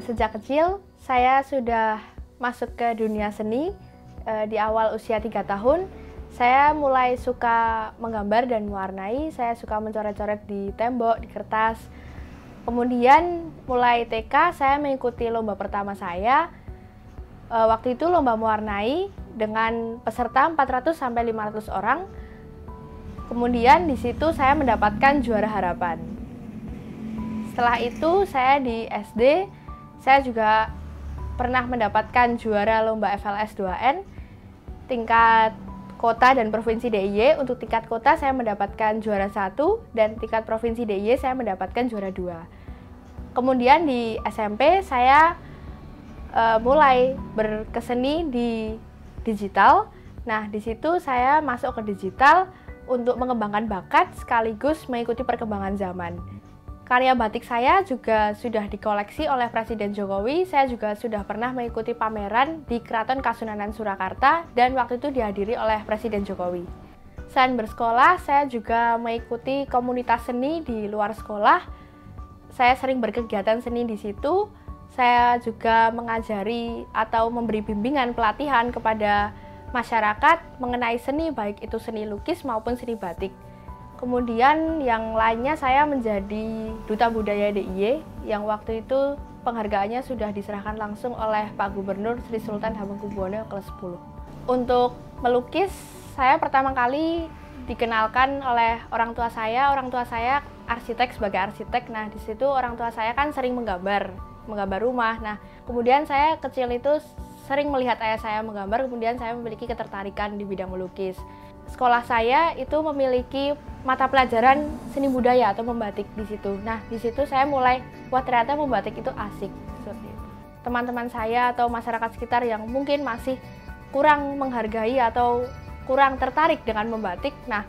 Sejak kecil, saya sudah masuk ke dunia seni. Di awal usia 3 tahun, saya mulai suka menggambar dan mewarnai. Saya suka mencoret-coret di tembok, di kertas. Kemudian mulai TK, saya mengikuti lomba pertama saya. Waktu itu lomba mewarnai dengan peserta 400-500 orang. Kemudian di situ saya mendapatkan juara harapan. Setelah itu saya di SD, saya juga pernah mendapatkan juara lomba FLS 2N tingkat kota dan provinsi DIY. Untuk tingkat kota saya mendapatkan juara 1 dan tingkat provinsi DIY saya mendapatkan juara 2. Kemudian di SMP saya mulai berkeseni di digital. Nah, di situ saya masuk ke digital untuk mengembangkan bakat sekaligus mengikuti perkembangan zaman. Karya batik saya juga sudah dikoleksi oleh Presiden Jokowi. Saya juga sudah pernah mengikuti pameran di Keraton Kasunanan Surakarta dan waktu itu dihadiri oleh Presiden Jokowi. Selain bersekolah, saya juga mengikuti komunitas seni di luar sekolah. Saya sering berkegiatan seni di situ. Saya juga mengajari atau memberi bimbingan pelatihan kepada masyarakat mengenai seni, baik itu seni lukis maupun seni batik. Kemudian yang lainnya saya menjadi Duta Budaya DIY yang waktu itu penghargaannya sudah diserahkan langsung oleh Pak Gubernur Sri Sultan Hamengkubuwono ke-10. Untuk melukis, saya pertama kali dikenalkan oleh orang tua saya. Orang tua saya arsitek, sebagai arsitek. Nah, di situ orang tua saya kan sering menggambar rumah. Nah, kemudian saya kecil itu sering melihat ayah saya menggambar, kemudian saya memiliki ketertarikan di bidang melukis. Sekolah saya itu memiliki mata pelajaran seni budaya atau membatik di situ. Nah, di situ saya mulai, wah ternyata membatik itu asik. Seperti itu. Teman-teman saya atau masyarakat sekitar yang mungkin masih kurang menghargai atau kurang tertarik dengan membatik, nah,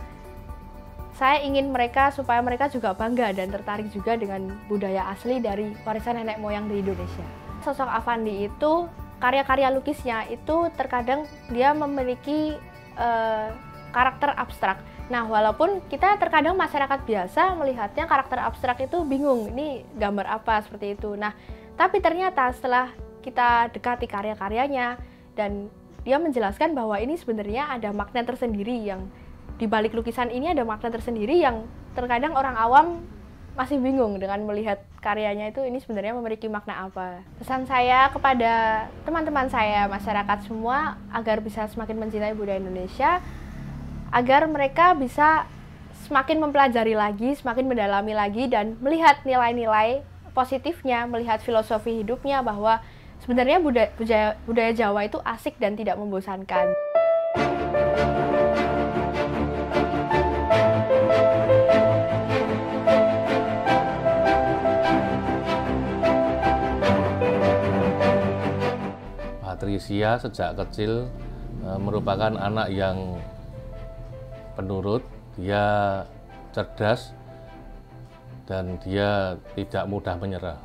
saya ingin mereka supaya mereka juga bangga dan tertarik juga dengan budaya asli dari warisan nenek moyang di Indonesia. Sosok Avandi itu, karya-karya lukisnya itu terkadang dia memiliki karakter abstrak. Nah, walaupun kita terkadang masyarakat biasa melihatnya karakter abstrak itu bingung, ini gambar apa seperti itu. Nah, tapi ternyata setelah kita dekati karya-karyanya dan dia menjelaskan bahwa ini sebenarnya ada makna tersendiri, yang di balik lukisan ini ada makna tersendiri yang terkadang orang awam masih bingung dengan melihat karyanya itu ini sebenarnya memiliki makna apa. Pesan saya kepada teman-teman saya, masyarakat semua, agar bisa semakin mencintai budaya Indonesia, agar mereka bisa semakin mempelajari lagi, semakin mendalami lagi, dan melihat nilai-nilai positifnya, melihat filosofi hidupnya bahwa sebenarnya budaya Jawa itu asik dan tidak membosankan. Patricia sejak kecil merupakan anak yang penurut, dia cerdas, dan dia tidak mudah menyerah.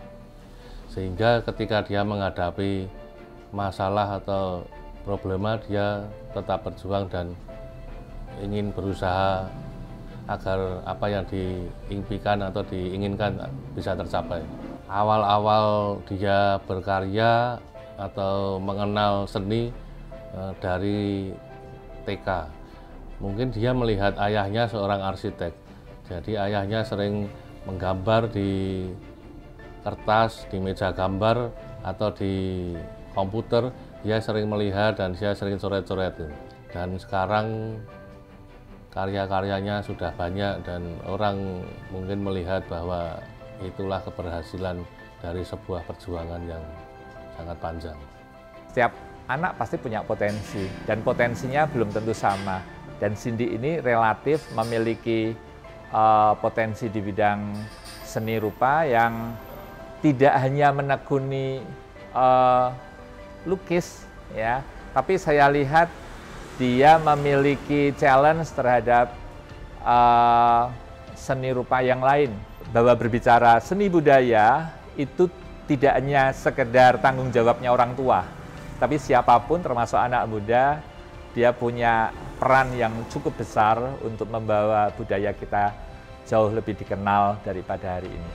Sehingga ketika dia menghadapi masalah atau problema, dia tetap berjuang dan ingin berusaha agar apa yang diimpikan atau diinginkan bisa tercapai. Awal-awal dia berkarya atau mengenal seni dari TK. Mungkin dia melihat ayahnya seorang arsitek. Jadi ayahnya sering menggambar di kertas, di meja gambar, atau di komputer. Dia sering melihat dan dia sering coret-coret. Dan sekarang karya-karyanya sudah banyak dan orang mungkin melihat bahwa itulah keberhasilan dari sebuah perjuangan yang sangat panjang. Setiap anak pasti punya potensi, dan potensinya belum tentu sama. Dan Cindy ini relatif memiliki potensi di bidang seni rupa yang tidak hanya menekuni lukis, ya, tapi saya lihat dia memiliki challenge terhadap seni rupa yang lain. Bahwa berbicara seni budaya itu tidak hanya sekedar tanggung jawabnya orang tua, tapi siapapun termasuk anak muda, dia punya peran yang cukup besar untuk membawa budaya kita jauh lebih dikenal daripada hari ini.